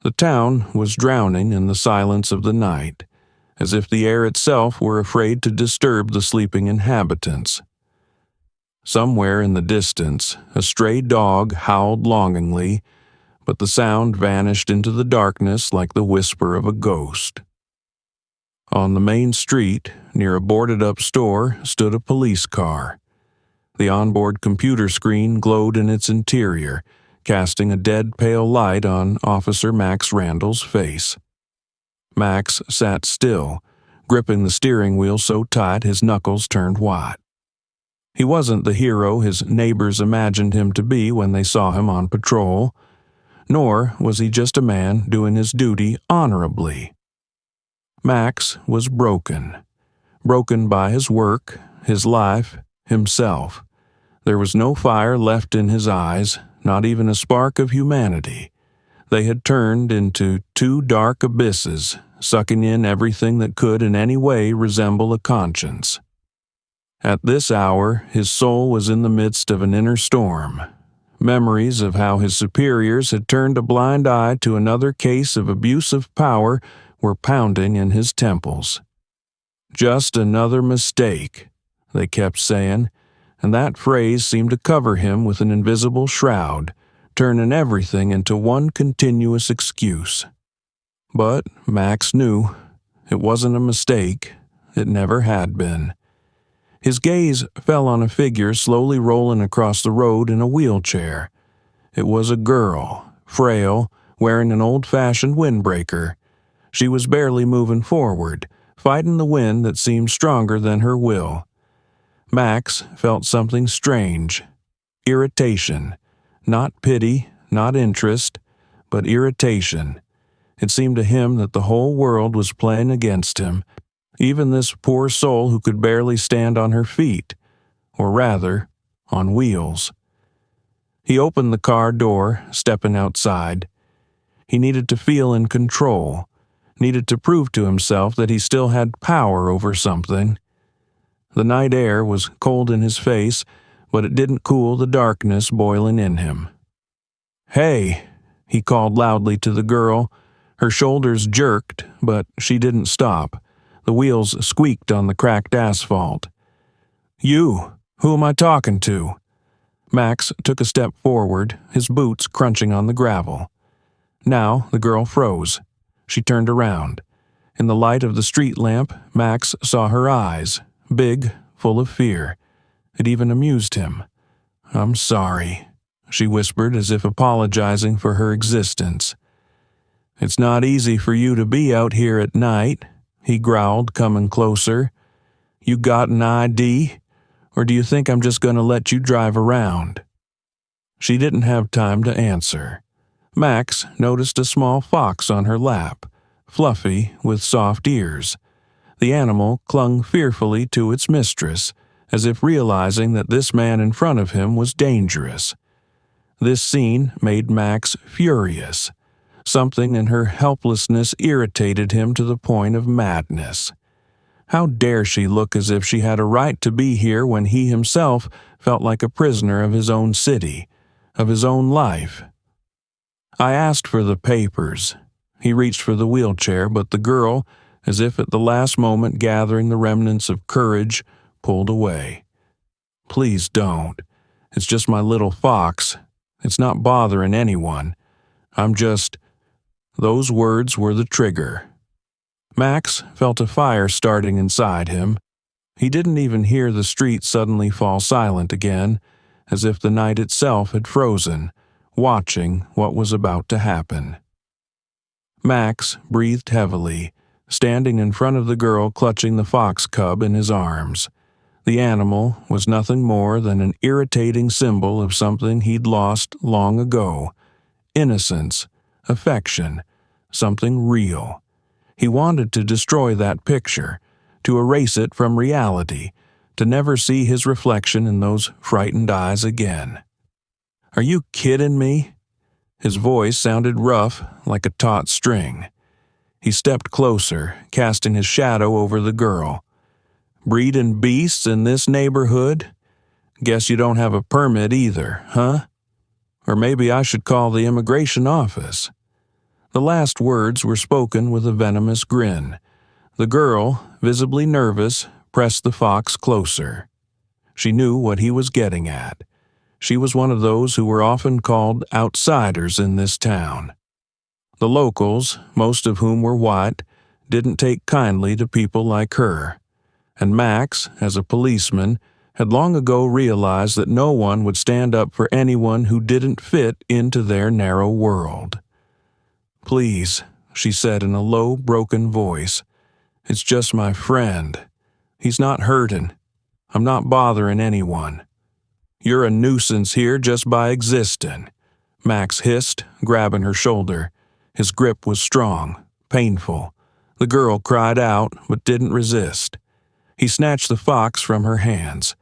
The town was drowning in the silence of the night, as if the air itself were afraid to disturb the sleeping inhabitants. Somewhere in the distance, a stray dog howled longingly, but the sound vanished into the darkness like the whisper of a ghost. On the main street, near a boarded-up store, stood a police car. The onboard computer screen glowed in its interior, casting a dead pale light on Officer Max Randall's face. Max sat still, gripping the steering wheel so tight his knuckles turned white. He wasn't the hero his neighbors imagined him to be when they saw him on patrol, nor was he just a man doing his duty honorably. Max was broken by his work, his life, himself. There was no fire left in his eyes, not even a spark of humanity. They had turned into two dark abysses, sucking in everything that could in any way resemble a conscience. At this hour, his soul was in the midst of an inner storm. Memories of how his superiors had turned a blind eye to another case of abuse of power were pounding in his temples. Just another mistake, they kept saying, and that phrase seemed to cover him with an invisible shroud, turning everything into one continuous excuse. But Max knew it wasn't a mistake. It never had been. His gaze fell on a figure slowly rolling across the road in a wheelchair. It was a girl, frail, wearing an old-fashioned windbreaker. She was barely moving forward, fighting the wind that seemed stronger than her will. Max felt something strange. Irritation. Not pity, not interest, but irritation. It seemed to him that the whole world was playing against him, even this poor soul who could barely stand on her feet, or rather, on wheels. He opened the car door, stepping outside. He needed to feel in control, needed to prove to himself that he still had power over something. The night air was cold in his face, but it didn't cool the darkness boiling in him. "Hey," he called loudly to the girl. Her shoulders jerked, but she didn't stop. The wheels squeaked on the cracked asphalt. "You, who am I talking to?" Max took a step forward, his boots crunching on the gravel. Now the girl froze. She turned around. In the light of the street lamp, Max saw her eyes, big, full of fear. It even amused him. "I'm sorry," she whispered as if apologizing for her existence. "It's not easy for you to be out here at night," he growled, coming closer. "You got an ID? Or do you think I'm just going to let you drive around?" She didn't have time to answer. Max noticed a small fox on her lap, fluffy with soft ears. The animal clung fearfully to its mistress, as if realizing that this man in front of him was dangerous. This scene made Max furious. Something in her helplessness irritated him to the point of madness. How dare she look as if she had a right to be here when he himself felt like a prisoner of his own city, of his own life? "I asked for the papers." He reached for the wheelchair, but the girl, as if at the last moment gathering the remnants of courage, pulled away. "Please don't. It's just my little fox. It's not bothering anyone. I'm just—" Those words were the trigger. Max felt a fire starting inside him. He didn't even hear the street suddenly fall silent again, as if the night itself had frozen, watching what was about to happen. Max breathed heavily, standing in front of the girl clutching the fox cub in his arms. The animal was nothing more than an irritating symbol of something he'd lost long ago. Innocence, affection, something real. He wanted to destroy that picture, to erase it from reality, to never see his reflection in those frightened eyes again. "Are you kidding me?" His voice sounded rough, like a taut string. He stepped closer, casting his shadow over the girl. "Breeding beasts in this neighborhood? Guess you don't have a permit either, huh? Or maybe I should call the immigration office." The last words were spoken with a venomous grin. The girl, visibly nervous, pressed the fox closer. She knew what he was getting at. She was one of those who were often called outsiders in this town. The locals, most of whom were white, didn't take kindly to people like her. And Max, as a policeman, had long ago realized that no one would stand up for anyone who didn't fit into their narrow world. "Please," she said in a low, broken voice. "It's just my friend. He's not hurting. I'm not bothering anyone." "You're a nuisance here just by existing," Max hissed, grabbing her shoulder. His grip was strong, painful. The girl cried out, but didn't resist. He snatched the fox from her hands.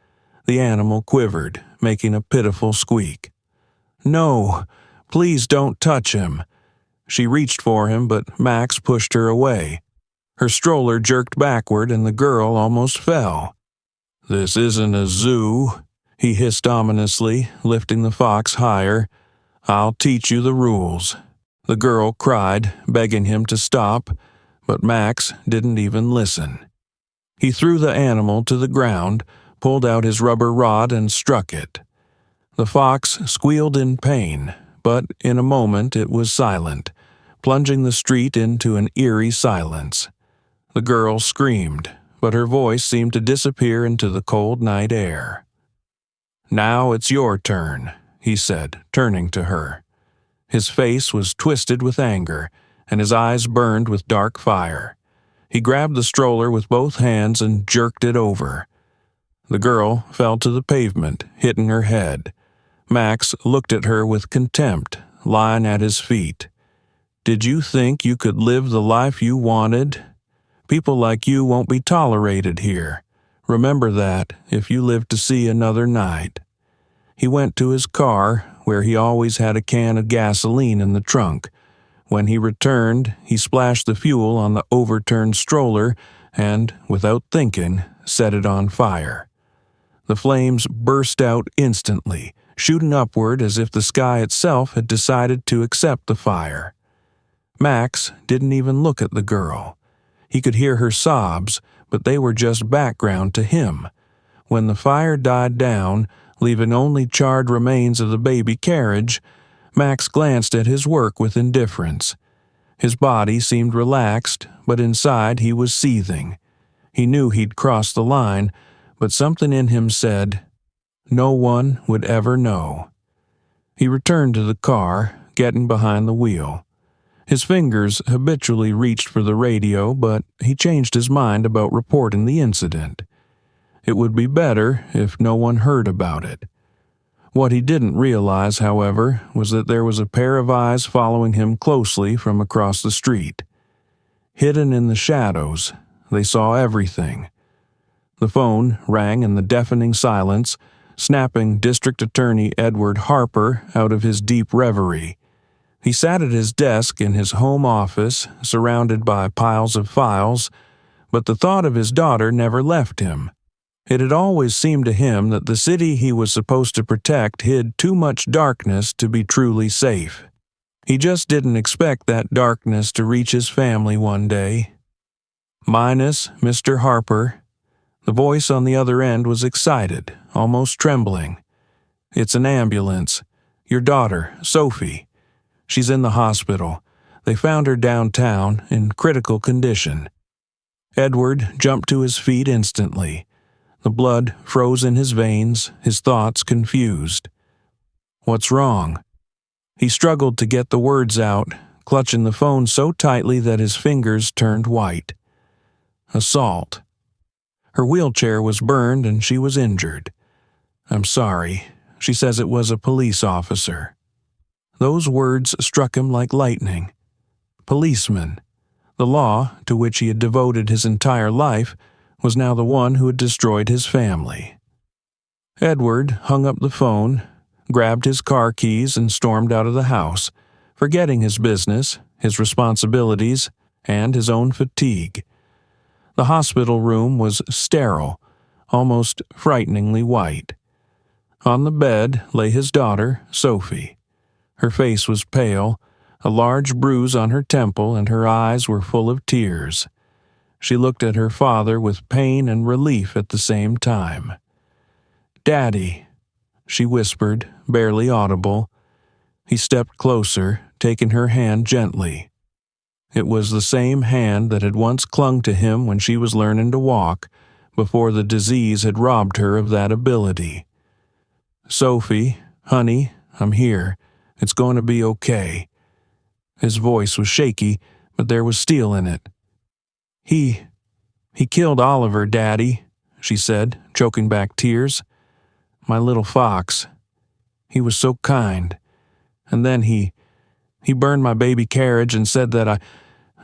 The animal quivered, making a pitiful squeak. "No, please don't touch him." She reached for him, but Max pushed her away. Her stroller jerked backward and the girl almost fell. "This isn't a zoo," he hissed ominously, lifting the fox higher. "I'll teach you the rules." The girl cried, begging him to stop, but Max didn't even listen. He threw the animal to the ground, pulled out his rubber rod and struck it. The fox squealed in pain, but in a moment it was silent, plunging the street into an eerie silence. The girl screamed, but her voice seemed to disappear into the cold night air. "Now it's your turn," he said, turning to her. His face was twisted with anger, and his eyes burned with dark fire. He grabbed the stroller with both hands and jerked it over. The girl fell to the pavement, hitting her head. Max looked at her with contempt, lying at his feet. "Did you think you could live the life you wanted? People like you won't be tolerated here. Remember that if you live to see another night." He went to his car, where he always had a can of gasoline in the trunk. When he returned, he splashed the fuel on the overturned stroller and, without thinking, set it on fire. The flames burst out instantly, shooting upward as if the sky itself had decided to accept the fire. Max didn't even look at the girl. He could hear her sobs, but they were just background to him. When the fire died down, leaving only charred remains of the baby carriage, Max glanced at his work with indifference. His body seemed relaxed, but inside he was seething. He knew he'd crossed the line, but something in him said, no one would ever know. He returned to the car, getting behind the wheel. His fingers habitually reached for the radio, but he changed his mind about reporting the incident. It would be better if no one heard about it. What he didn't realize, however, was that there was a pair of eyes following him closely from across the street. Hidden in the shadows, they saw everything. The phone rang in the deafening silence, snapping District Attorney Edward Harper out of his deep reverie. He sat at his desk in his home office, surrounded by piles of files, but the thought of his daughter never left him. It had always seemed to him that the city he was supposed to protect hid too much darkness to be truly safe. He just didn't expect that darkness to reach his family one day. "Minus Mr. Harper." The voice on the other end was excited, almost trembling. "It's an ambulance. Your daughter, Sophie. She's in the hospital. They found her downtown in critical condition." Edward jumped to his feet instantly. The blood froze in his veins, his thoughts confused. "What's wrong?" He struggled to get the words out, clutching the phone so tightly that his fingers turned white. "Assault. Her wheelchair was burned and she was injured. I'm sorry. She says it was a police officer." Those words struck him like lightning. Policeman. The law, to which he had devoted his entire life, was now the one who had destroyed his family. Edward hung up the phone, grabbed his car keys and stormed out of the house, forgetting his business, his responsibilities, and his own fatigue. The hospital room was sterile, almost frighteningly white. On the bed lay his daughter, Sophie. Her face was pale, a large bruise on her temple, and her eyes were full of tears. She looked at her father with pain and relief at the same time. "Daddy," she whispered, barely audible. He stepped closer, taking her hand gently. It was the same hand that had once clung to him when she was learning to walk, before the disease had robbed her of that ability. "Sophie, honey, I'm here. It's going to be okay." His voice was shaky, but there was steel in it. He killed Oliver, Daddy," she said, choking back tears. "My little fox. He was so kind. And then he burned my baby carriage and said that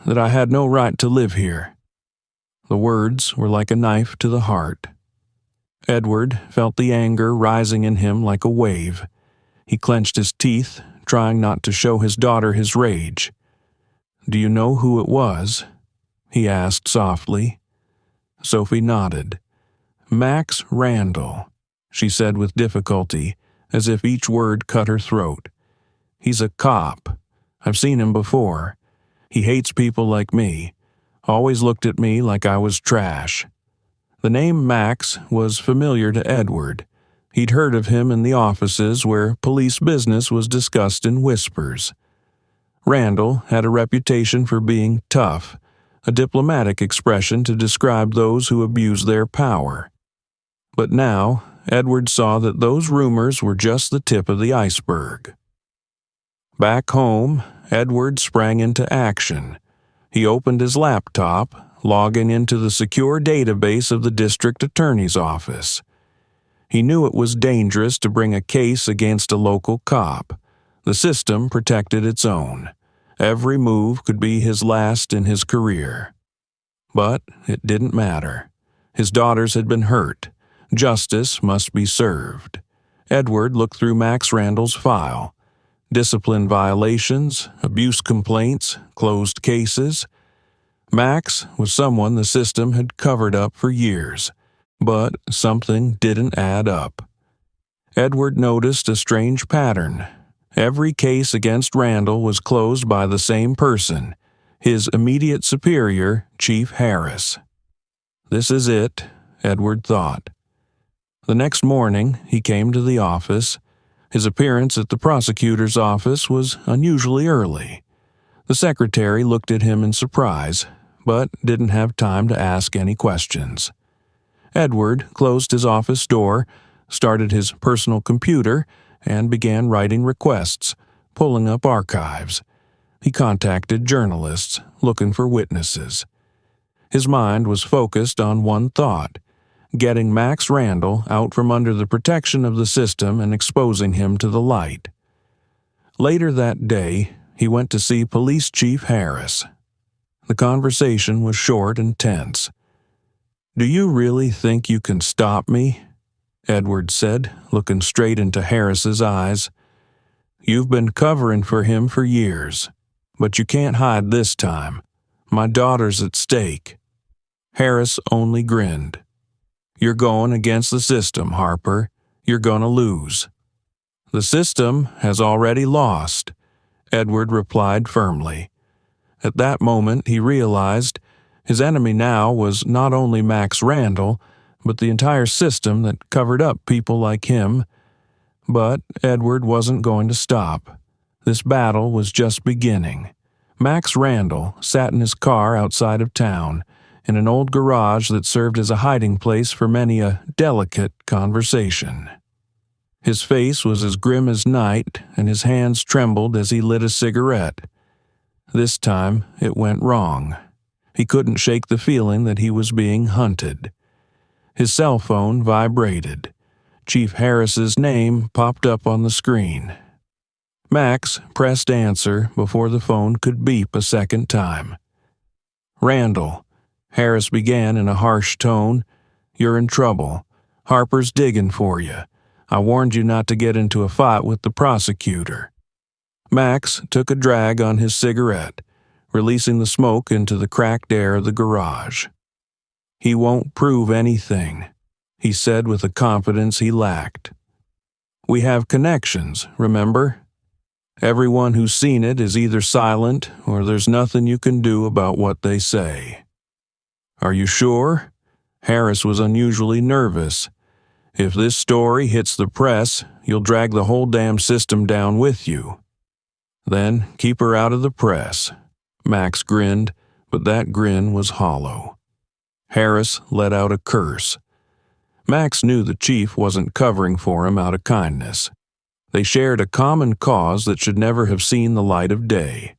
I had no right to live here." The words were like a knife to the heart. Edward felt the anger rising in him like a wave. He clenched his teeth, trying not to show his daughter his rage. "Do you know who it was?" he asked softly. Sophie nodded. "Max Randall," she said with difficulty, as if each word cut her throat. "He's a cop. I've seen him before. He hates people like me. Always looked at me like I was trash." The name Max was familiar to Edward. He'd heard of him in the offices where police business was discussed in whispers. Randall had a reputation for being tough, a diplomatic expression to describe those who abuse their power. But now, Edward saw that those rumors were just the tip of the iceberg. Back home, Edward sprang into action. He opened his laptop, logging into the secure database of the district attorney's office. He knew it was dangerous to bring a case against a local cop. The system protected its own. Every move could be his last in his career. But it didn't matter. His daughters had been hurt. Justice must be served. Edward looked through Max Randall's file. Discipline violations, abuse complaints, closed cases. Max was someone the system had covered up for years, but something didn't add up. Edward noticed a strange pattern. Every case against Randall was closed by the same person, his immediate superior, Chief Harris. This is it, Edward thought. The next morning, he came to the office. His appearance at the prosecutor's office was unusually early. The secretary looked at him in surprise, but didn't have time to ask any questions. Edward closed his office door, started his personal computer, and began writing requests, pulling up archives. He contacted journalists, looking for witnesses. His mind was focused on one thought: getting Max Randall out from under the protection of the system and exposing him to the light. Later that day, he went to see Police Chief Harris. The conversation was short and tense. "Do you really think you can stop me?" Edward said, looking straight into Harris's eyes. "You've been covering for him for years, but you can't hide this time. My daughter's at stake." Harris only grinned. "You're going against the system, Harper. You're going to lose." "The system has already lost," Edward replied firmly. At that moment, he realized his enemy now was not only Max Randall, but the entire system that covered up people like him. But Edward wasn't going to stop. This battle was just beginning. Max Randall sat in his car outside of town, in an old garage that served as a hiding place for many a delicate conversation. His face was as grim as night, and his hands trembled as he lit a cigarette. This time, it went wrong. He couldn't shake the feeling that he was being hunted. His cell phone vibrated. Chief Harris's name popped up on the screen. Max pressed answer before the phone could beep a second time. "Randall," Harris began in a harsh tone, "you're in trouble. Harper's digging for you. I warned you not to get into a fight with the prosecutor." Max took a drag on his cigarette, releasing the smoke into the cracked air of the garage. "He won't prove anything," he said with a confidence he lacked. "We have connections, remember?" Everyone who's seen it is either silent or there's nothing you can do about what they say." "Are you sure?" Harris was unusually nervous. "If this story hits the press, you'll drag the whole damn system down with you." "Then keep her out of the press." Max grinned, but that grin was hollow. Harris let out a curse. Max knew the chief wasn't covering for him out of kindness. They shared a common cause that should never have seen the light of day.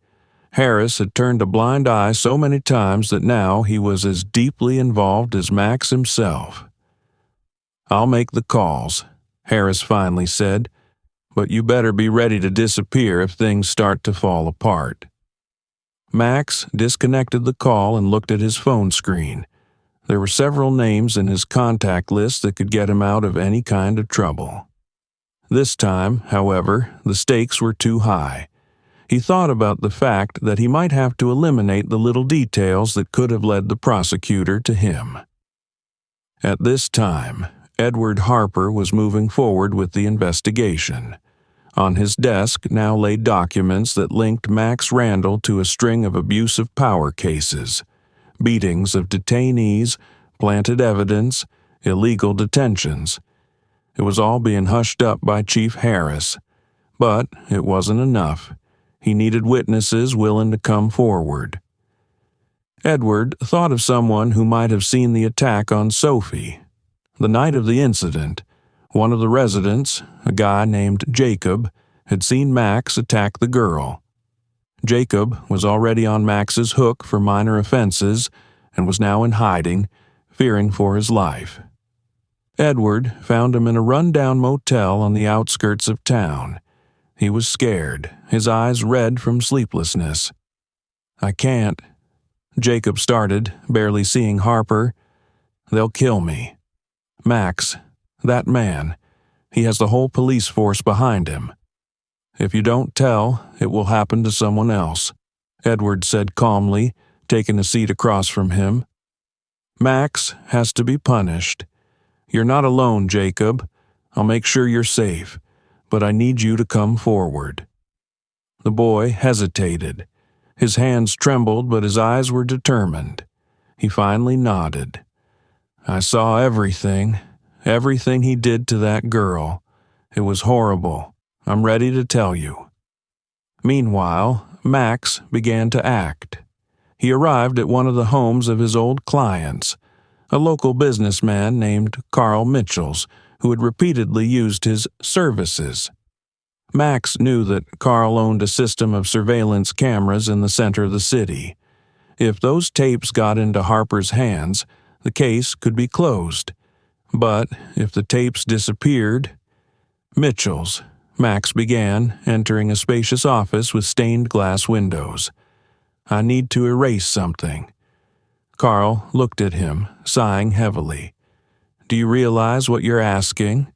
Harris had turned a blind eye so many times that now he was as deeply involved as Max himself. "I'll make the calls," Harris finally said, "but you better be ready to disappear if things start to fall apart." Max disconnected the call and looked at his phone screen. There were several names in his contact list that could get him out of any kind of trouble. This time, however, the stakes were too high. He thought about the fact that he might have to eliminate the little details that could have led the prosecutor to him. At this time, Edward Harper was moving forward with the investigation. On his desk now lay documents that linked Max Randall to a string of abusive power cases, beatings of detainees, planted evidence, illegal detentions. It was all being hushed up by Chief Harris, but it wasn't enough. He needed witnesses willing to come forward. Edward thought of someone who might have seen the attack on Sophie. The night of the incident, one of the residents, a guy named Jacob, had seen Max attack the girl. Jacob was already on Max's hook for minor offenses and was now in hiding, fearing for his life. Edward found him in a run-down motel on the outskirts of town. He was scared, his eyes red from sleeplessness. "I can't," Jacob started, barely seeing Harper. "They'll kill me. Max, that man, he has the whole police force behind him. If you don't tell, it will happen to someone else," Edward said calmly, taking a seat across from him. "Max has to be punished. You're not alone, Jacob. I'll make sure you're safe, but I need you to come forward." The boy hesitated. His hands trembled, but his eyes were determined. He finally nodded. "I saw everything he did to that girl. It was horrible. I'm ready to tell you." Meanwhile, Max began to act. He arrived at one of the homes of his old clients, a local businessman named Carl Mitchells, who had repeatedly used his services. Max knew that Carl owned a system of surveillance cameras in the center of the city. If those tapes got into Harper's hands, the case could be closed. But if the tapes disappeared... "Mitchells," Max began, entering a spacious office with stained glass windows. "I need to erase something." Carl looked at him, sighing heavily. "Do you realize what you're asking?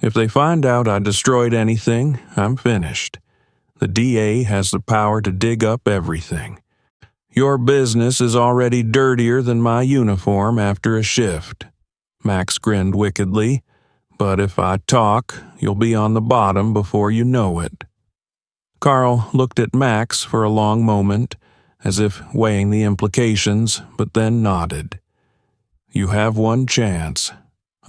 If they find out I destroyed anything, I'm finished. The DA has the power to dig up everything. Your business is already dirtier than my uniform after a shift." Max grinned wickedly. "But if I talk, you'll be on the bottom before you know it." Carl looked at Max for a long moment, as if weighing the implications, but then nodded. "You have one chance.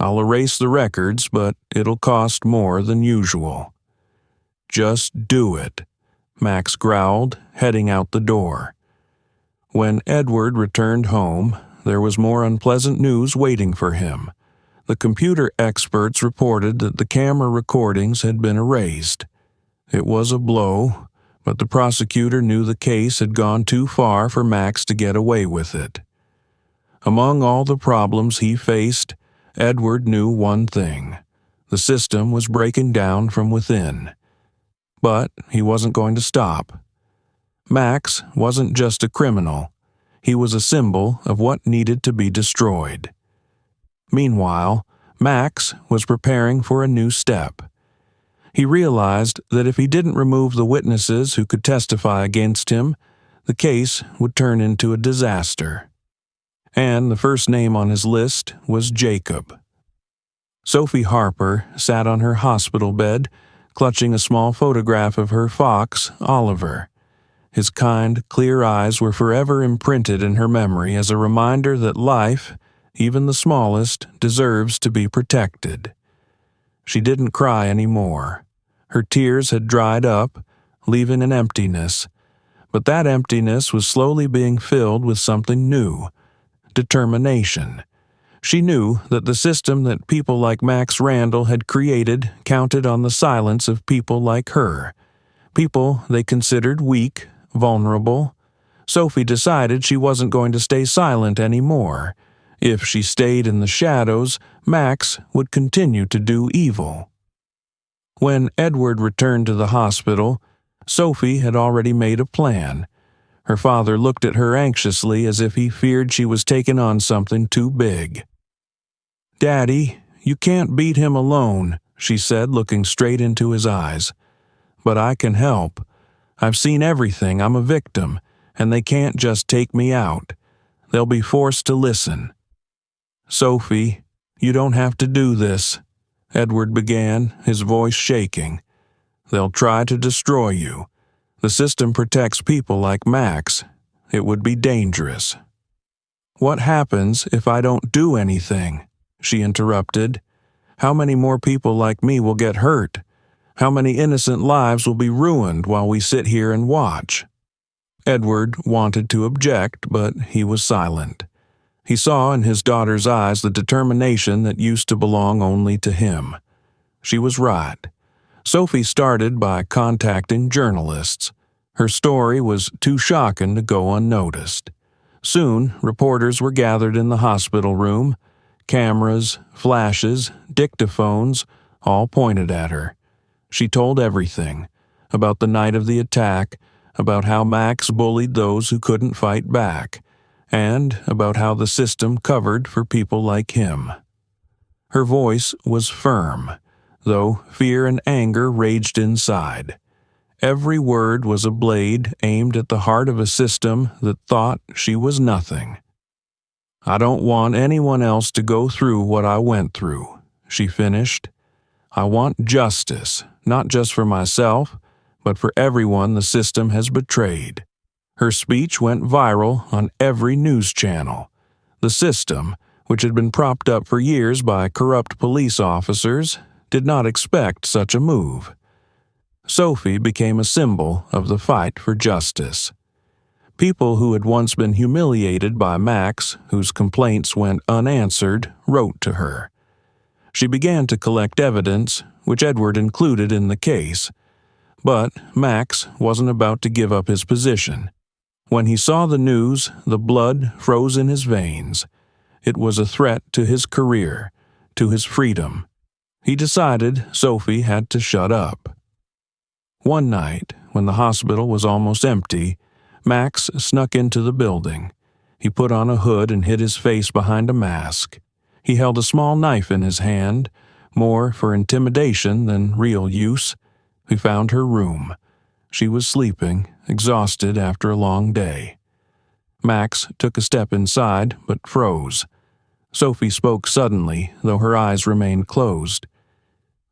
I'll erase the records, but it'll cost more than usual." "Just do it," Max growled, heading out the door. When Edward returned home, there was more unpleasant news waiting for him. The computer experts reported that the camera recordings had been erased. It was a blow, but the prosecutor knew the case had gone too far for Max to get away with it. Among all the problems he faced, Edward knew one thing: the system was breaking down from within. But he wasn't going to stop. Max wasn't just a criminal. He was a symbol of what needed to be destroyed. Meanwhile, Max was preparing for a new step. He realized that if he didn't remove the witnesses who could testify against him, the case would turn into a disaster. And the first name on his list was Jacob. Sophie Harper sat on her hospital bed, clutching a small photograph of her fox, Oliver. His kind, clear eyes were forever imprinted in her memory as a reminder that life, even the smallest, deserves to be protected. She didn't cry anymore. Her tears had dried up, leaving an emptiness, but that emptiness was slowly being filled with something new: determination. She knew that the system that people like Max Randall had created counted on the silence of people like her, people they considered weak, vulnerable. Sophie decided she wasn't going to stay silent anymore. If she stayed in the shadows, Max would continue to do evil. When Edward returned to the hospital, Sophie had already made a plan. Her father looked at her anxiously as if he feared she was taking on something too big. "Daddy, you can't beat him alone," she said, looking straight into his eyes. "But I can help. I've seen everything. I'm a victim, and they can't just take me out. They'll be forced to listen." "Sophie, you don't have to do this," Edward began, his voice shaking. "They'll try to destroy you. The system protects people like Max. It would be dangerous." "What happens if I don't do anything?" she interrupted. "How many more people like me will get hurt? How many innocent lives will be ruined while we sit here and watch?" Edward wanted to object, but he was silent. He saw in his daughter's eyes the determination that used to belong only to him. She was right. Sophie started by contacting journalists. Her story was too shocking to go unnoticed. Soon, reporters were gathered in the hospital room. Cameras, flashes, dictaphones, all pointed at her. She told everything: about the night of the attack, about how Max bullied those who couldn't fight back, and about how the system covered for people like him. Her voice was firm, though fear and anger raged inside. Every word was a blade aimed at the heart of a system that thought she was nothing. "I don't want anyone else to go through what I went through," she finished. "I want justice, not just for myself, but for everyone the system has betrayed." Her speech went viral on every news channel. The system, which had been propped up for years by corrupt police officers, did not expect such a move. Sophie became a symbol of the fight for justice. People who had once been humiliated by Max, whose complaints went unanswered, wrote to her. She began to collect evidence, which Edward included in the case. But Max wasn't about to give up his position. When he saw the news, the blood froze in his veins. It was a threat to his career, to his freedom. He decided Sophie had to shut up. One night, when the hospital was almost empty, Max snuck into the building. He put on a hood and hid his face behind a mask. He held a small knife in his hand, more for intimidation than real use. He found her room. She was sleeping, exhausted after a long day. Max took a step inside, but froze. Sophie spoke suddenly, though her eyes remained closed.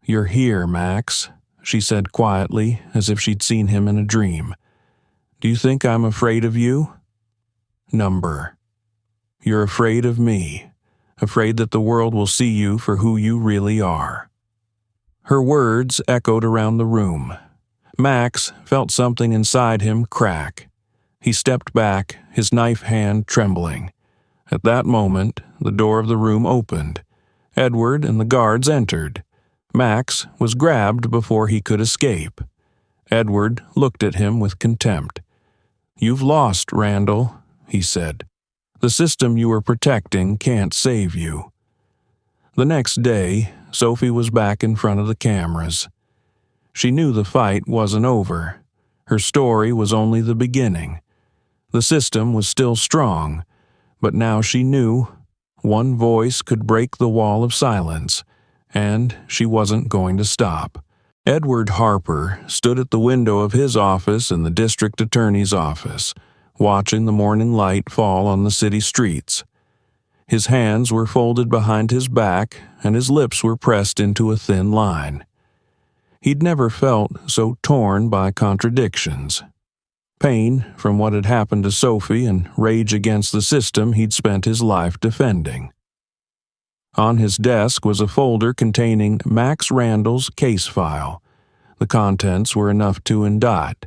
"You're here, Max," she said quietly, as if she'd seen him in a dream. "Do you think I'm afraid of you?" Number. You're afraid of me, afraid that the world will see you for who you really are. Her words echoed around the room. Max felt something inside him crack. He stepped back, his knife hand trembling. At that moment, the door of the room opened. Edward and the guards entered. Max was grabbed before he could escape. Edward looked at him with contempt. "You've lost, Randall," he said. "The system you were protecting can't save you." The next day, Sophie was back in front of the cameras. She knew the fight wasn't over. Her story was only the beginning. The system was still strong, but now she knew one voice could break the wall of silence, and she wasn't going to stop. Edward Harper stood at the window of his office in the district attorney's office, watching the morning light fall on the city streets. His hands were folded behind his back, and his lips were pressed into a thin line. He'd never felt so torn by contradictions. Pain from what had happened to Sophie and rage against the system he'd spent his life defending. On his desk was a folder containing Max Randall's case file. The contents were enough to indict,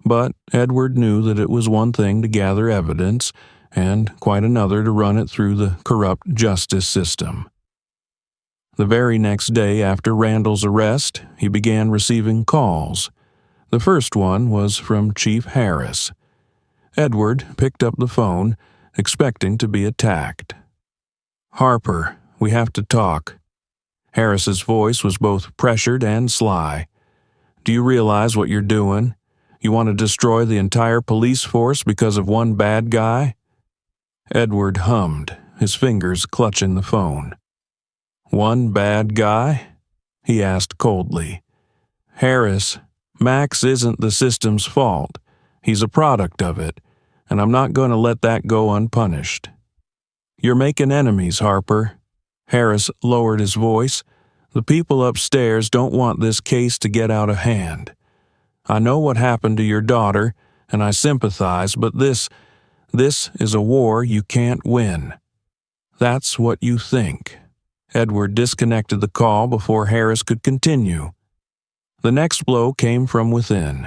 but Edward knew that it was one thing to gather evidence and quite another to run it through the corrupt justice system. The very next day after Randall's arrest, he began receiving calls. The first one was from Chief Harris. Edward picked up the phone, expecting to be attacked. "Harper, we have to talk." Harris's voice was both pressured and sly. "Do you realize what you're doing? You want to destroy the entire police force because of one bad guy?" Edward hummed, his fingers clutching the phone. "One bad guy?" he asked coldly. "Harris, Max isn't the system's fault. He's a product of it, and I'm not going to let that go unpunished." "You're making enemies, Harper." Harris lowered his voice. "The people upstairs don't want this case to get out of hand. I know what happened to your daughter, and I sympathize, but this is a war you can't win. That's what you think." Edward disconnected the call before Harris could continue. The next blow came from within.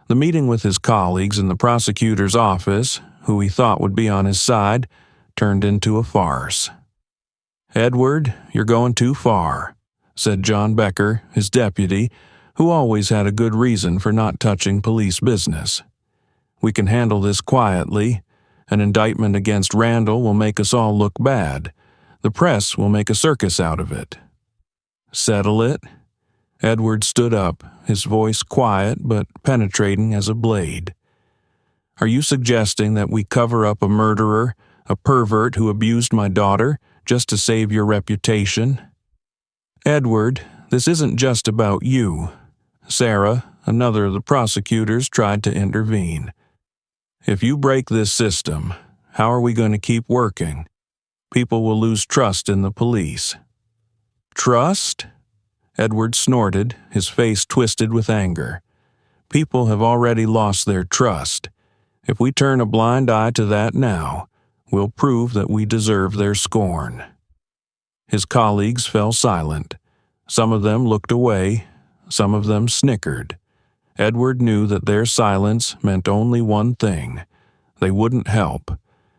The meeting with his colleagues in the prosecutor's office, who he thought would be on his side, turned into a farce. "Edward, you're going too far," said John Becker, his deputy, who always had a good reason for not touching police business. "We can handle this quietly. An indictment against Randall will make us all look bad. The press will make a circus out of it." "Settle it?" Edward stood up, his voice quiet but penetrating as a blade. "Are you suggesting that we cover up a murderer, a pervert who abused my daughter, just to save your reputation?" "Edward, this isn't just about you." Sarah, another of the prosecutors, tried to intervene. "If you break this system, how are we going to keep working? People will lose trust in the police." "Trust?" Edward snorted, his face twisted with anger. "People have already lost their trust. If we turn a blind eye to that now, we'll prove that we deserve their scorn." His colleagues fell silent. Some of them looked away, some of them snickered. Edward knew that their silence meant only one thing: they wouldn't help.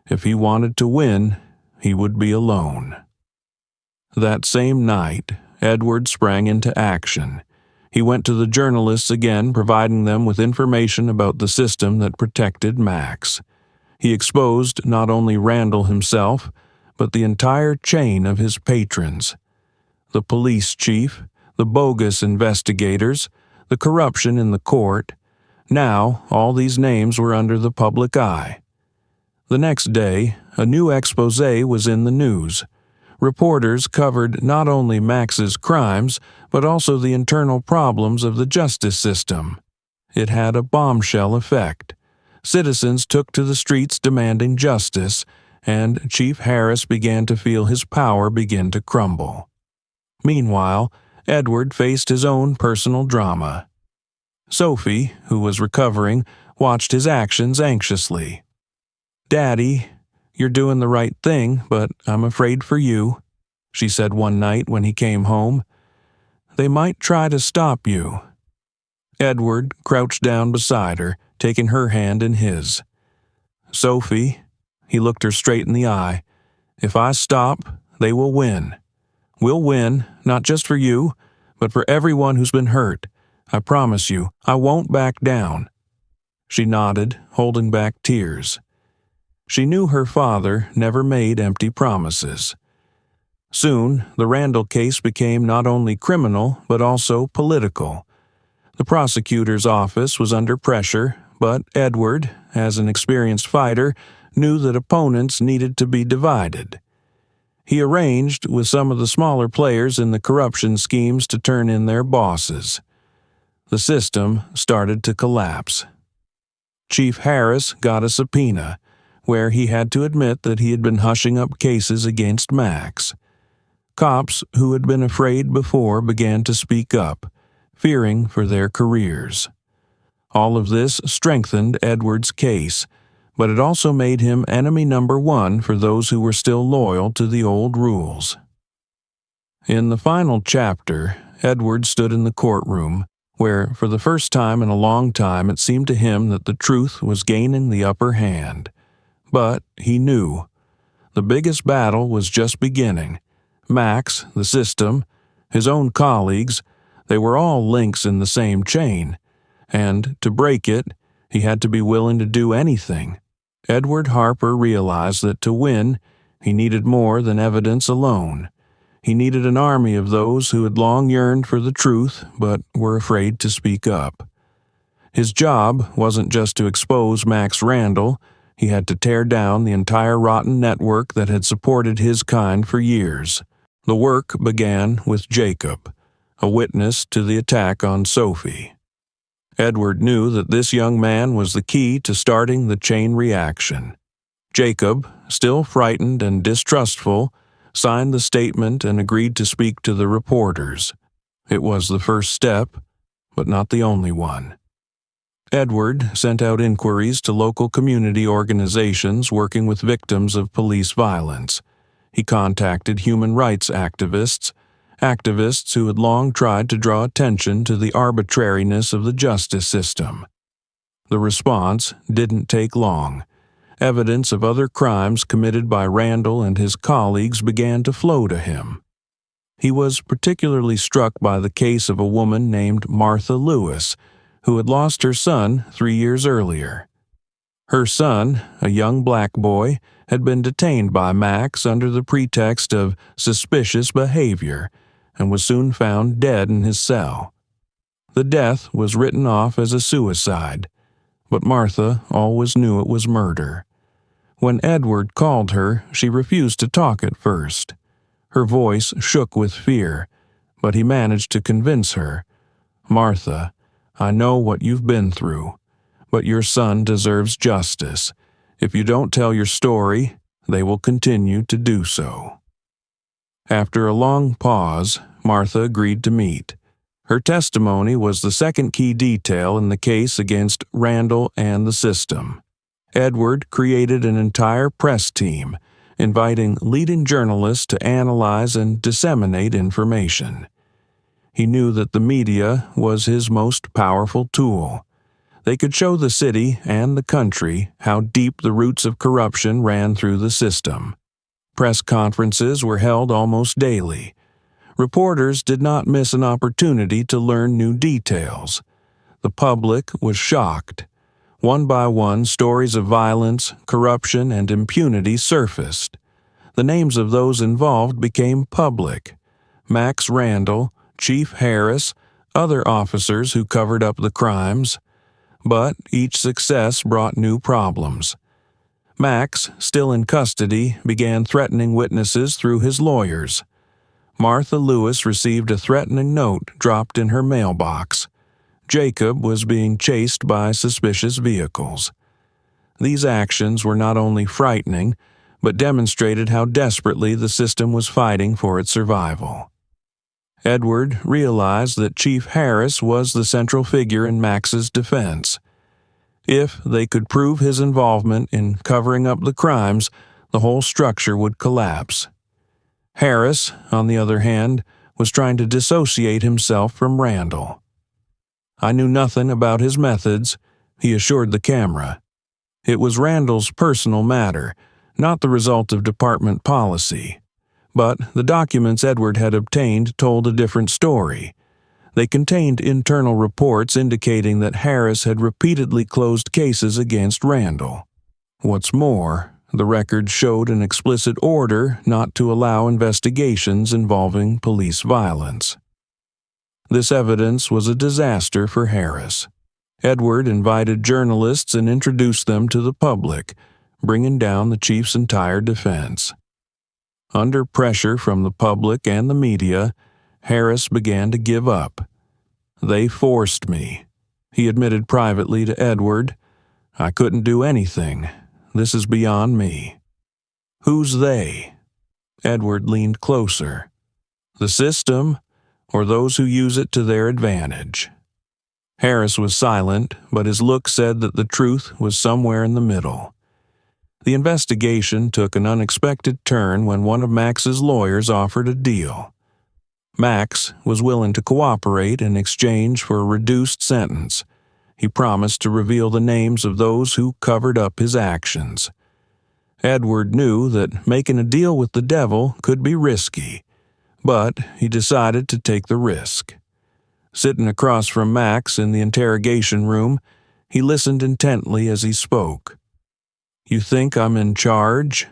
If he wanted to win, he would be alone. That same night, Edward sprang into action. He went to the journalists again, providing them with information about the system that protected Max. He exposed not only Randall himself, but the entire chain of his patrons. The police chief, the bogus investigators, the corruption in the court. Now, all these names were under the public eye. The next day, a new expose was in the news. Reporters covered not only Max's crimes, but also the internal problems of the justice system. It had a bombshell effect. Citizens took to the streets demanding justice, and Chief Harris began to feel his power begin to crumble. Meanwhile, Edward faced his own personal drama. Sophie, who was recovering, watched his actions anxiously. "Daddy, you're doing the right thing, but I'm afraid for you," she said one night when he came home. "They might try to stop you." Edward crouched down beside her, taking her hand in his. "Sophie," he looked her straight in the eye, "if I stop, they will win. We'll win, not just for you, but for everyone who's been hurt. I promise you, I won't back down." She nodded, holding back tears. She knew her father never made empty promises. Soon, the Randall case became not only criminal, but also political. The prosecutor's office was under pressure, but Edward, as an experienced fighter, knew that opponents needed to be divided. He arranged with some of the smaller players in the corruption schemes to turn in their bosses. The system started to collapse. Chief Harris got a subpoena, where he had to admit that he had been hushing up cases against Max. Cops who had been afraid before began to speak up, fearing for their careers. All of this strengthened Edward's case, but it also made him enemy number one for those who were still loyal to the old rules. In the final chapter, Edward stood in the courtroom, where for the first time in a long time it seemed to him that the truth was gaining the upper hand. But he knew. The biggest battle was just beginning. Max, the system, his own colleagues, they were all links in the same chain, and to break it, he had to be willing to do anything. Edward Harper realized that to win, he needed more than evidence alone. He needed an army of those who had long yearned for the truth but were afraid to speak up. His job wasn't just to expose Max Randall. He had to tear down the entire rotten network that had supported his kind for years. The work began with Jacob, a witness to the attack on Sophie. Edward knew that this young man was the key to starting the chain reaction. Jacob, still frightened and distrustful, signed the statement and agreed to speak to the reporters. It was the first step, but not the only one. Edward sent out inquiries to local community organizations working with victims of police violence. He contacted human rights activists who had long tried to draw attention to the arbitrariness of the justice system. The response didn't take long. Evidence of other crimes committed by Randall and his colleagues began to flow to him. He was particularly struck by the case of a woman named Martha Lewis, who had lost her son 3 years earlier. Her son, a young black boy, had been detained by Max under the pretext of suspicious behavior and was soon found dead in his cell. The death was written off as a suicide, but Martha always knew it was murder. When Edward called her, she refused to talk at first. Her voice shook with fear, but he managed to convince her. "Martha, I know what you've been through, but your son deserves justice. If you don't tell your story, they will continue to do so." After a long pause, Martha agreed to meet. Her testimony was the second key detail in the case against Randall and the system. Edward created an entire press team, inviting leading journalists to analyze and disseminate information. He knew that the media was his most powerful tool. They could show the city and the country how deep the roots of corruption ran through the system. Press conferences were held almost daily. Reporters did not miss an opportunity to learn new details. The public was shocked. One by one, stories of violence, corruption, and impunity surfaced. The names of those involved became public. Max Randall, Chief Harris, other officers who covered up the crimes. But each success brought new problems. Max, still in custody, began threatening witnesses through his lawyers. Martha Lewis received a threatening note dropped in her mailbox. Jacob was being chased by suspicious vehicles. These actions were not only frightening, but demonstrated how desperately the system was fighting for its survival. Edward realized that Chief Harris was the central figure in Max's defense. If they could prove his involvement in covering up the crimes, the whole structure would collapse. Harris, on the other hand, was trying to dissociate himself from Randall. "I knew nothing about his methods," he assured the camera. It was Randall's personal matter, not the result of department policy. But the documents Edward had obtained told a different story. They contained internal reports indicating that Harris had repeatedly closed cases against Randall. What's more, the records showed an explicit order not to allow investigations involving police violence. This evidence was a disaster for Harris. Edward invited journalists and introduced them to the public, bringing down the chief's entire defense. Under pressure from the public and the media, Harris began to give up. "They forced me," he admitted privately to Edward. "I couldn't do anything. This is beyond me." "Who's they?" Edward leaned closer. "The system. or those who use it to their advantage. Harris was silent, but his look said that the truth was somewhere in the middle. The investigation took an unexpected turn when one of Max's lawyers offered a deal. Max was willing to cooperate in exchange for a reduced sentence. He promised to reveal the names of those who covered up his actions. Edward knew that making a deal with the devil could be risky, but he decided to take the risk. Sitting across from Max in the interrogation room, he listened intently as he spoke. "You think I'm in charge?"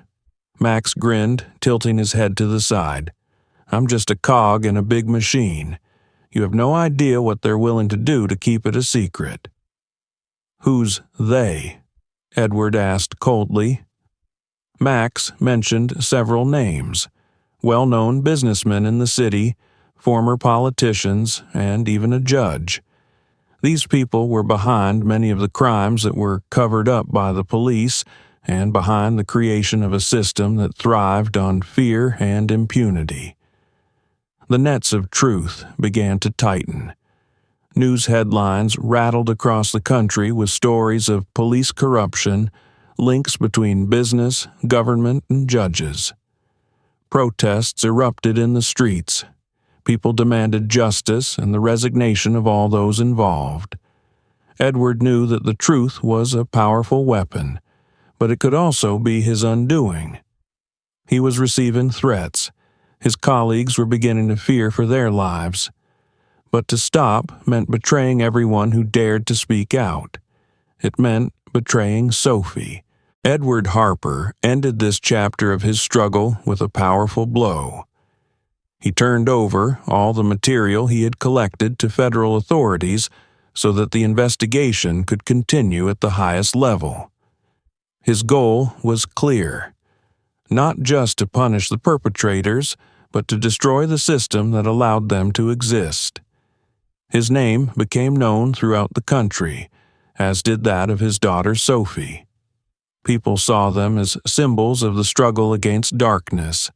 Max grinned, tilting his head to the side. "I'm just a cog in a big machine. You have no idea what they're willing to do to keep it a secret." "Who's they?" Edward asked coldly. Max mentioned several names, well-known businessmen in the city, former politicians, and even a judge. These people were behind many of the crimes that were covered up by the police and behind the creation of a system that thrived on fear and impunity. The nets of truth began to tighten. News headlines rattled across the country with stories of police corruption, links between business, government, and judges. Protests erupted in the streets. People demanded justice and the resignation of all those involved. Edward knew that the truth was a powerful weapon, but it could also be his undoing. He was receiving threats. His colleagues were beginning to fear for their lives. But to stop meant betraying everyone who dared to speak out. It meant betraying Sophie. Edward Harper ended this chapter of his struggle with a powerful blow. He turned over all the material he had collected to federal authorities so that the investigation could continue at the highest level. His goal was clear: not just to punish the perpetrators, but to destroy the system that allowed them to exist. His name became known throughout the country, as did that of his daughter Sophie. People saw them as symbols of the struggle against darkness.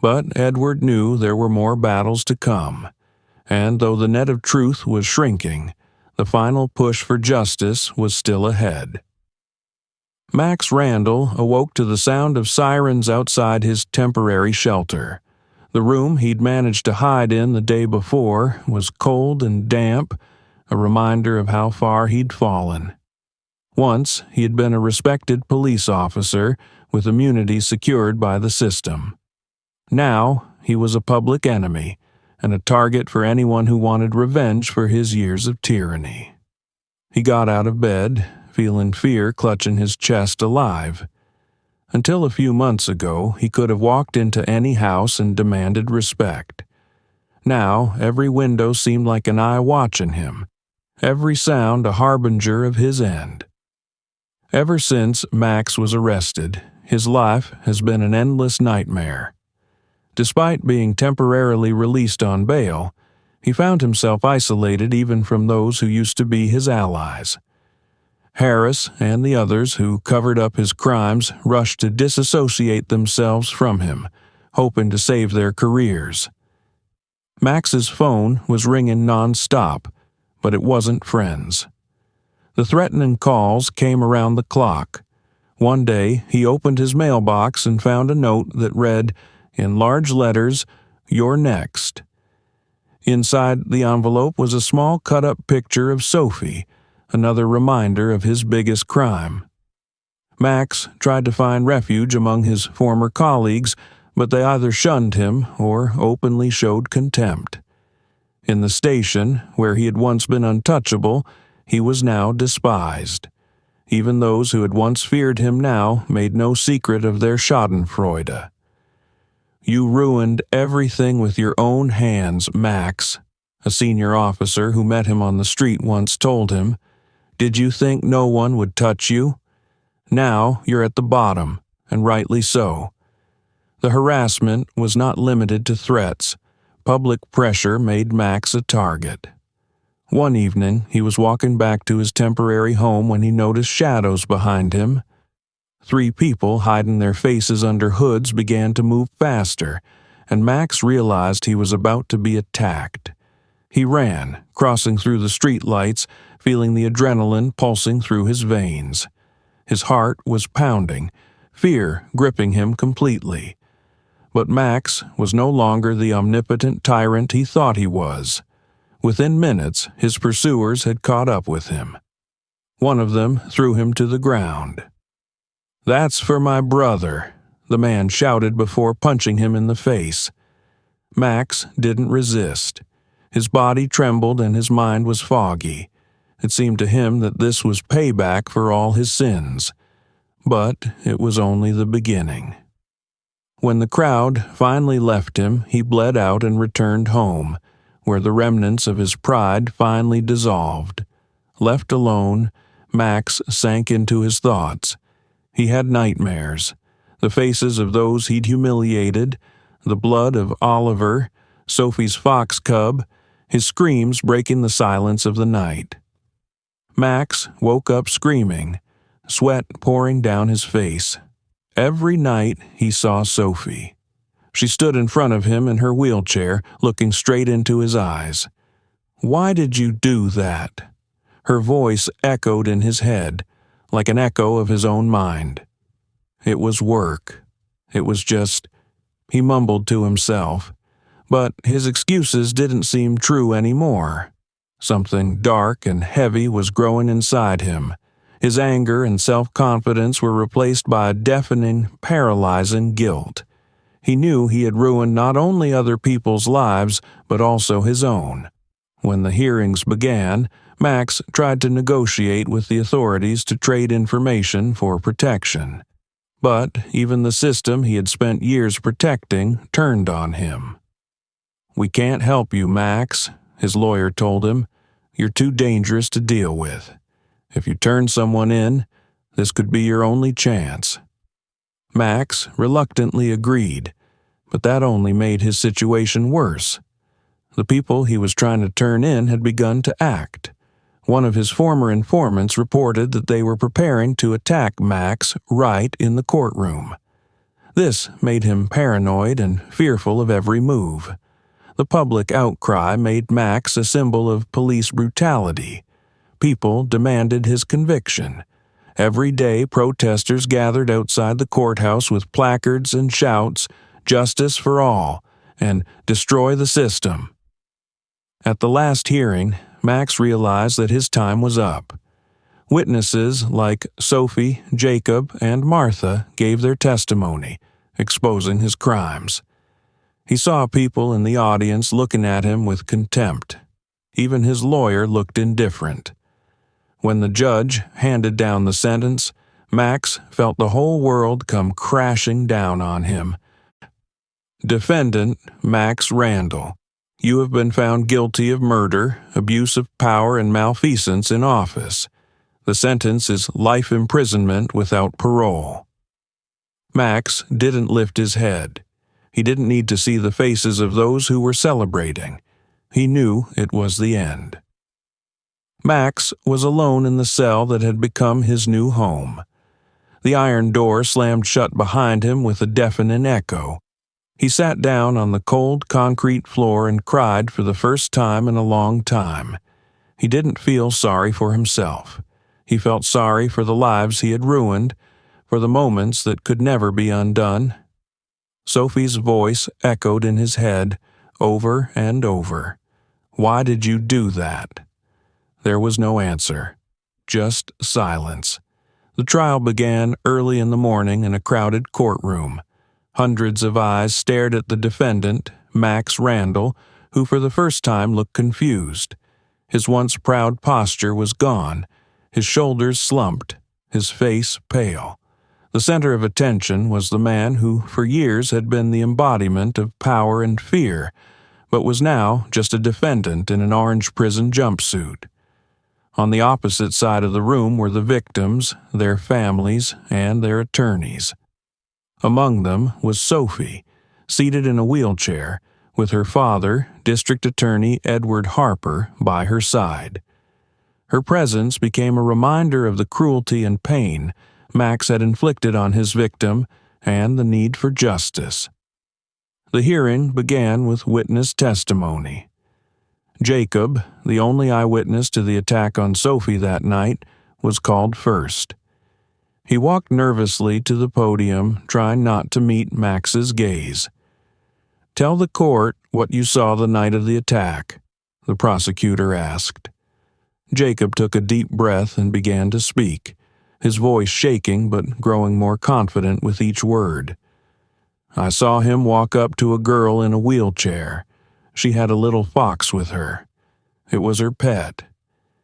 But Edward knew there were more battles to come, and though the net of truth was shrinking, the final push for justice was still ahead. Max Randall awoke to the sound of sirens outside his temporary shelter. The room he'd managed to hide in the day before was cold and damp, a reminder of how far he'd fallen. Once he had been a respected police officer with immunity secured by the system. Now he was a public enemy and a target for anyone who wanted revenge for his years of tyranny. He got out of bed, feeling fear clutching his chest alive. Until a few months ago, he could have walked into any house and demanded respect. Now, every window seemed like an eye watching him, every sound a harbinger of his end. Ever since Max was arrested, his life has been an endless nightmare. Despite being temporarily released on bail, he found himself isolated even from those who used to be his allies. Harris and the others who covered up his crimes rushed to disassociate themselves from him, hoping to save their careers. Max's phone was ringing non-stop, but it wasn't friends. The threatening calls came around the clock. One day, he opened his mailbox and found a note that read, in large letters, "You're next." Inside the envelope was a small cut-up picture of Sophie, another reminder of his biggest crime. Max tried to find refuge among his former colleagues, but they either shunned him or openly showed contempt. In the station, where he had once been untouchable, he was now despised. Even those who had once feared him now made no secret of their schadenfreude. "You ruined everything with your own hands, Max," a senior officer who met him on the street once told him. "Did you think no one would touch you? Now you're at the bottom, and rightly so." The harassment was not limited to threats. Public pressure made Max a target. One evening, he was walking back to his temporary home when he noticed shadows behind him. 3 people hiding their faces under hoods began to move faster, and Max realized he was about to be attacked. He ran, crossing through the streetlights, feeling the adrenaline pulsing through his veins. His heart was pounding, fear gripping him completely. But Max was no longer the omnipotent tyrant he thought he was. Within minutes, his pursuers had caught up with him. One of them threw him to the ground. "That's for my brother," the man shouted before punching him in the face. Max didn't resist. His body trembled and his mind was foggy. It seemed to him that this was payback for all his sins. But it was only the beginning. When the crowd finally left him, he bled out and returned home, where the remnants of his pride finally dissolved. Left alone, Max sank into his thoughts. He had nightmares. The faces of those he'd humiliated, the blood of Oliver, Sophie's fox cub, his screams breaking the silence of the night. Max woke up screaming, sweat pouring down his face. Every night he saw Sophie. She stood in front of him in her wheelchair, looking straight into his eyes. "Why did you do that?" Her voice echoed in his head, like an echo of his own mind. It was work. It was just, he mumbled to himself. But his excuses didn't seem true anymore. Something dark and heavy was growing inside him. His anger and self-confidence were replaced by a deafening, paralyzing guilt. He knew he had ruined not only other people's lives, but also his own. When the hearings began, Max tried to negotiate with the authorities to trade information for protection. But even the system he had spent years protecting turned on him. "We can't help you, Max," his lawyer told him. "You're too dangerous to deal with. If you turn someone in, this could be your only chance." Max reluctantly agreed, but that only made his situation worse. The people he was trying to turn in had begun to act. One of his former informants reported that they were preparing to attack Max right in the courtroom. This made him paranoid and fearful of every move. The public outcry made Max a symbol of police brutality. People demanded his conviction. Every day, protesters gathered outside the courthouse with placards and shouts, "Justice for all," and "Destroy the system." At the last hearing, Max realized that his time was up. Witnesses like Sophie, Jacob, and Martha gave their testimony, exposing his crimes. He saw people in the audience looking at him with contempt. Even his lawyer looked indifferent. When the judge handed down the sentence, Max felt the whole world come crashing down on him. Defendant Max Randall, you have been found guilty of murder, abuse of power, and malfeasance in office. The sentence is life imprisonment without parole. Max didn't lift his head. He didn't need to see the faces of those who were celebrating. He knew it was the end. Max was alone in the cell that had become his new home. The iron door slammed shut behind him with a deafening echo. He sat down on the cold concrete floor and cried for the first time in a long time. He didn't feel sorry for himself. He felt sorry for the lives he had ruined, for the moments that could never be undone. Sophie's voice echoed in his head, over and over. "Why did you do that?" There was no answer, just silence. The trial began early in the morning in a crowded courtroom. Hundreds of eyes stared at the defendant, Max Randall, who for the first time looked confused. His once proud posture was gone, his shoulders slumped, his face pale. The center of attention was the man who for years had been the embodiment of power and fear, but was now just a defendant in an orange prison jumpsuit. On the opposite side of the room were the victims, their families, and their attorneys. Among them was Sophie, seated in a wheelchair, with her father, District Attorney Edward Harper, by her side. Her presence became a reminder of the cruelty and pain Max had inflicted on his victim and the need for justice. The hearing began with witness testimony. Jacob, the only eyewitness to the attack on Sophie that night, was called first. He walked nervously to the podium, trying not to meet Max's gaze. "Tell the court what you saw the night of the attack," the prosecutor asked. Jacob took a deep breath and began to speak, his voice shaking but growing more confident with each word. "I saw him walk up to a girl in a wheelchair. She had a little fox with her. It was her pet.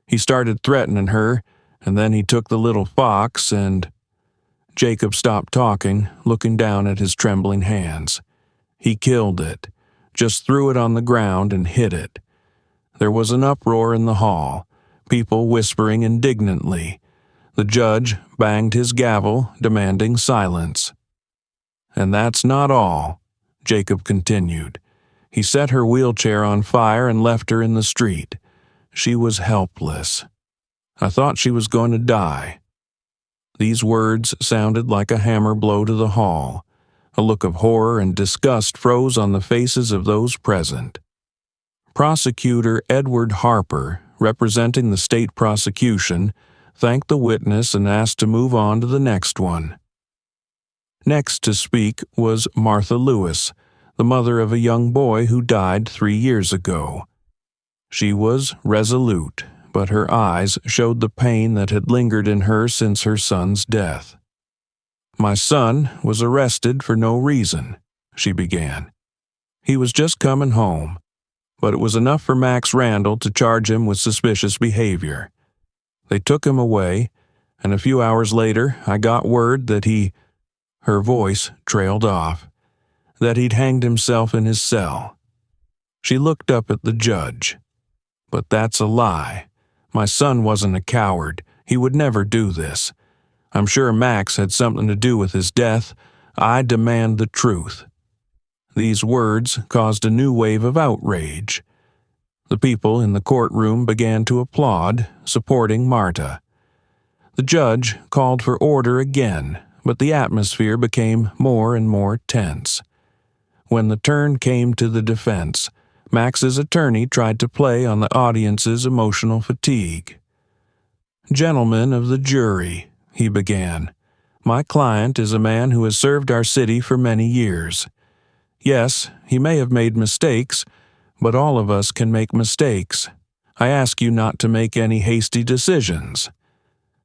He started threatening her, and then he took the little fox and—" Jacob stopped talking, looking down at his trembling hands. "He killed it, just threw it on the ground and hid it." There was an uproar in the hall, people whispering indignantly. The judge banged his gavel, demanding silence. "And that's not all," Jacob continued. "He set her wheelchair on fire and left her in the street. She was helpless. I thought she was going to die." These words sounded like a hammer blow to the hall. A look of horror and disgust froze on the faces of those present. Prosecutor Edward Harper, representing the state prosecution, thanked the witness and asked to move on to the next one. Next to speak was Martha Lewis, the mother of a young boy who died 3 years ago. She was resolute, but her eyes showed the pain that had lingered in her since her son's death. "My son was arrested for no reason," she began. "He was just coming home, but it was enough for Max Randall to charge him with suspicious behavior. They took him away, and a few hours later I got word that he—" her voice trailed off, "that he'd hanged himself in his cell." She looked up at the judge. "But that's a lie. My son wasn't a coward. He would never do this. I'm sure Max had something to do with his death. I demand the truth." These words caused a new wave of outrage. The people in the courtroom began to applaud, supporting Marta. The judge called for order again, but the atmosphere became more and more tense. When the turn came to the defense, Max's attorney tried to play on the audience's emotional fatigue. "Gentlemen of the jury," he began, "my client is a man who has served our city for many years. Yes, he may have made mistakes, but all of us can make mistakes. I ask you not to make any hasty decisions."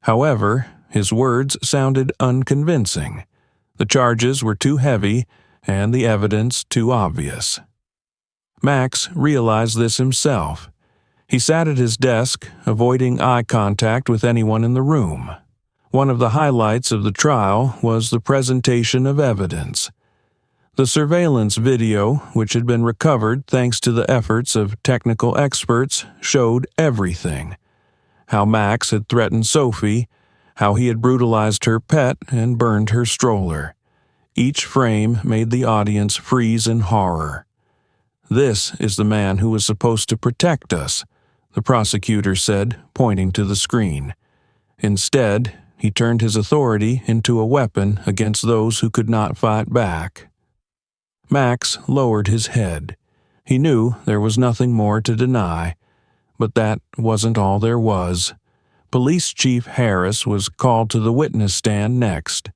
However, his words sounded unconvincing. The charges were too heavy, and the evidence too obvious. Max realized this himself. He sat at his desk, avoiding eye contact with anyone in the room. One of the highlights of the trial was the presentation of evidence. The surveillance video, which had been recovered thanks to the efforts of technical experts, showed everything. How Max had threatened Sophie, how he had brutalized her pet and burned her stroller. Each frame made the audience freeze in horror. "This is the man who was supposed to protect us," the prosecutor said, pointing to the screen. "Instead, he turned his authority into a weapon against those who could not fight back." Max lowered his head. He knew there was nothing more to deny, but that wasn't all there was. Police Chief Harris was called to the witness stand next.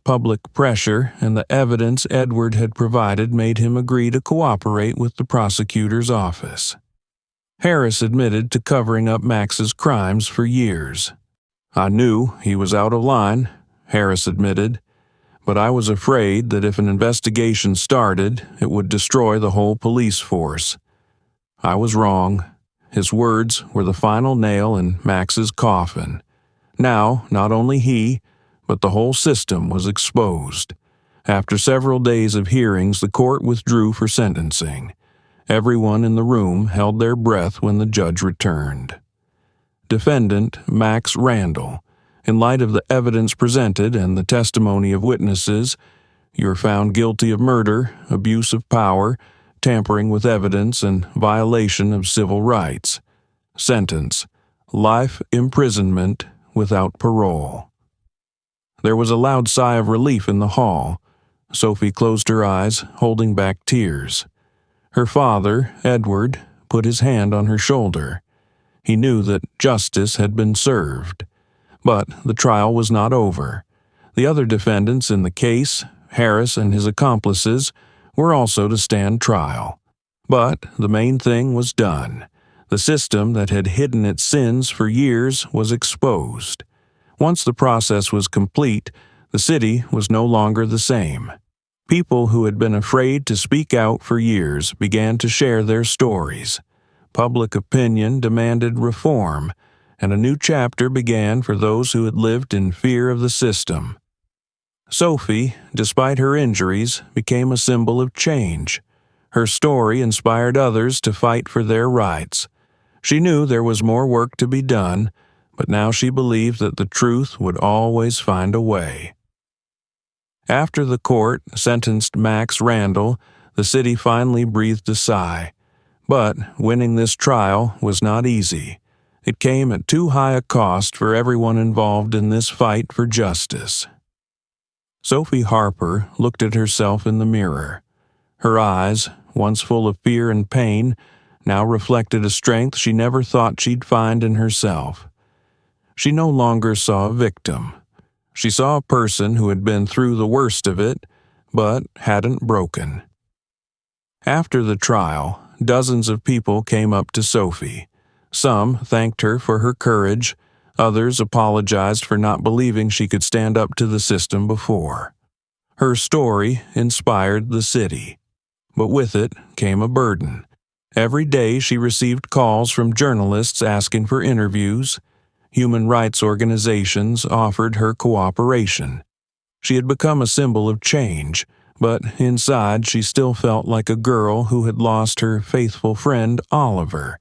Public pressure and the evidence Edward had provided made him agree to cooperate with the prosecutor's office. Harris admitted to covering up Max's crimes for years. "I knew he was out of line," Harris admitted, "but I was afraid that if an investigation started, it would destroy the whole police force. I was wrong." His words were the final nail in Max's coffin. Now, not only he, but the whole system was exposed. After several days of hearings, the court withdrew for sentencing. Everyone in the room held their breath when the judge returned. Defendant Max Randall, in light of the evidence presented and the testimony of witnesses, you're found guilty of murder, abuse of power, tampering with evidence, and violation of civil rights. Sentence: life imprisonment without parole. There was a loud sigh of relief in the hall. Sophie closed her eyes, holding back tears. Her father, Edward, put his hand on her shoulder. He knew that justice had been served. But the trial was not over. The other defendants in the case, Harris and his accomplices, were also to stand trial. But the main thing was done. The system that had hidden its sins for years was exposed. Once the process was complete, the city was no longer the same. People who had been afraid to speak out for years began to share their stories. Public opinion demanded reform, and a new chapter began for those who had lived in fear of the system. Sophie, despite her injuries, became a symbol of change. Her story inspired others to fight for their rights. She knew there was more work to be done, but now she believed that the truth would always find a way. After the court sentenced Max Randall, the city finally breathed a sigh. But winning this trial was not easy. It came at too high a cost for everyone involved in this fight for justice. Sophie Harper looked at herself in the mirror. Her eyes, once full of fear and pain, now reflected a strength she never thought she'd find in herself. She no longer saw a victim. She saw a person who had been through the worst of it, but hadn't broken. After the trial, dozens of people came up to Sophie. Some thanked her for her courage. Others apologized for not believing she could stand up to the system before. Her story inspired the city. But with it came a burden. Every day she received calls from journalists asking for interviews. Human rights organizations offered her cooperation. She had become a symbol of change, but inside she still felt like a girl who had lost her faithful friend Oliver,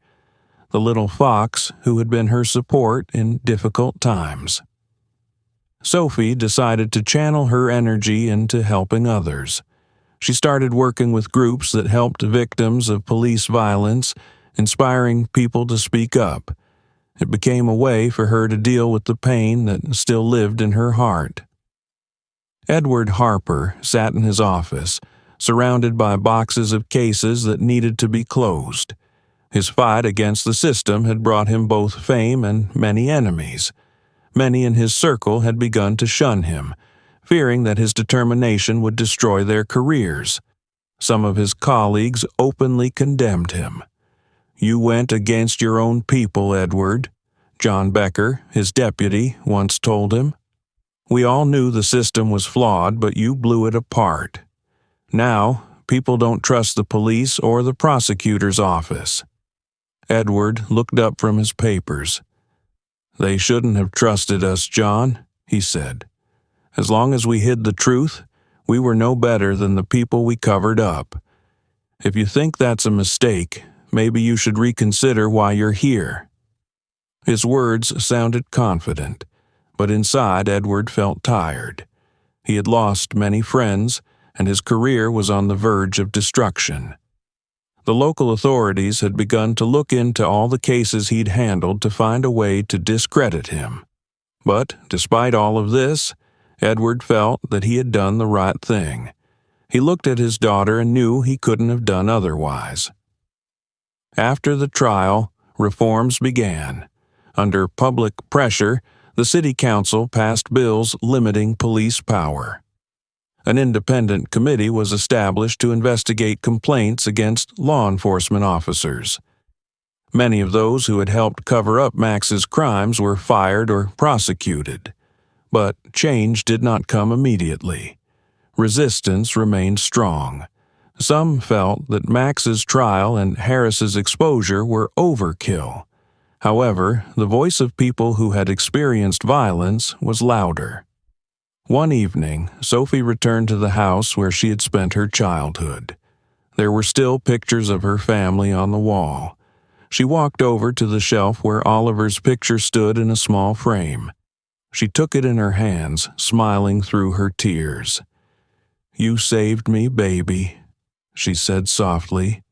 the little fox who had been her support in difficult times. Sophie decided to channel her energy into helping others. She started working with groups that helped victims of police violence, inspiring people to speak up. It became a way for her to deal with the pain that still lived in her heart. Edward Harper sat in his office, surrounded by boxes of cases that needed to be closed. His fight against the system had brought him both fame and many enemies. Many in his circle had begun to shun him, fearing that his determination would destroy their careers. Some of his colleagues openly condemned him. "You went against your own people, Edward," John Becker, his deputy, once told him. "We all knew the system was flawed, but you blew it apart. Now, people don't trust the police or the prosecutor's office." Edward looked up from his papers. "They shouldn't have trusted us, John," he said. "As long as we hid the truth, we were no better than the people we covered up. If you think that's a mistake, maybe you should reconsider why you're here." His words sounded confident, but inside Edward felt tired. He had lost many friends, and his career was on the verge of destruction. The local authorities had begun to look into all the cases he'd handled to find a way to discredit him. But despite all of this, Edward felt that he had done the right thing. He looked at his daughter and knew he couldn't have done otherwise. After the trial, reforms began. Under public pressure, the city council passed bills limiting police power. An independent committee was established to investigate complaints against law enforcement officers. Many of those who had helped cover up Max's crimes were fired or prosecuted. But change did not come immediately. Resistance remained strong. Some felt that Max's trial and Harris's exposure were overkill. However, the voice of people who had experienced violence was louder. One evening, Sophie returned to the house where she had spent her childhood. There were still pictures of her family on the wall. She walked over to the shelf where Oliver's picture stood in a small frame. She took it in her hands, smiling through her tears. "You saved me, baby," she said softly.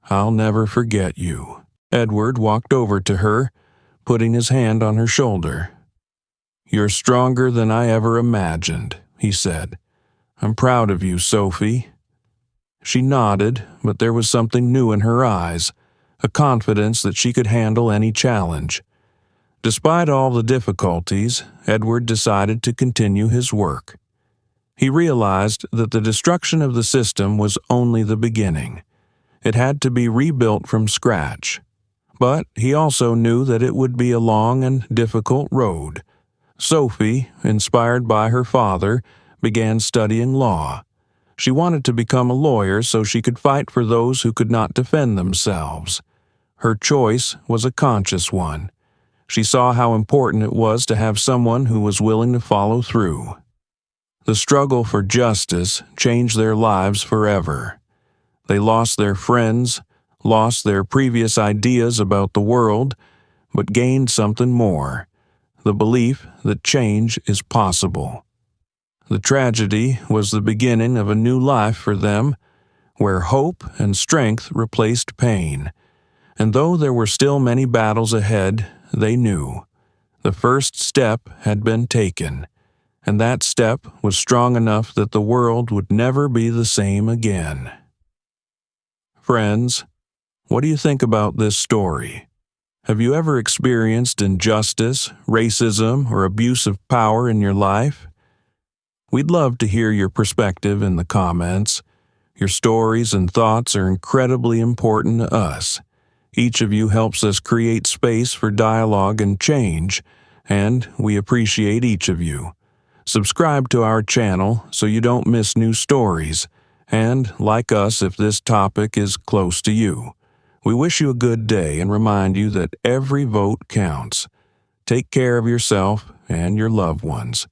"I'll never forget you." Edward walked over to her, putting his hand on her shoulder. "You're stronger than I ever imagined," he said. I'm proud of you, Sophie." She nodded, but there was something new in her eyes, a confidence that she could handle any challenge. Despite all the difficulties, Edward decided to continue his work. He realized that the destruction of the system was only the beginning. It had to be rebuilt from scratch. But he also knew that it would be a long and difficult road. Sophie, inspired by her father, began studying law. She wanted to become a lawyer so she could fight for those who could not defend themselves. Her choice was a conscious one. She saw how important it was to have someone who was willing to follow through. The struggle for justice changed their lives forever. They lost their friends, lost their previous ideas about the world, but gained something more: the belief that change is possible. The tragedy was the beginning of a new life for them, where hope and strength replaced pain. And though there were still many battles ahead, they knew the first step had been taken, and that step was strong enough that the world would never be the same again. Friends, what do you think about this story? Have you ever experienced injustice, racism, or abuse of power in your life? We'd love to hear your perspective in the comments. Your stories and thoughts are incredibly important to us. Each of you helps us create space for dialogue and change, and we appreciate each of you. Subscribe to our channel so you don't miss new stories, and like us if this topic is close to you. We wish you a good day and remind you that every vote counts. Take care of yourself and your loved ones.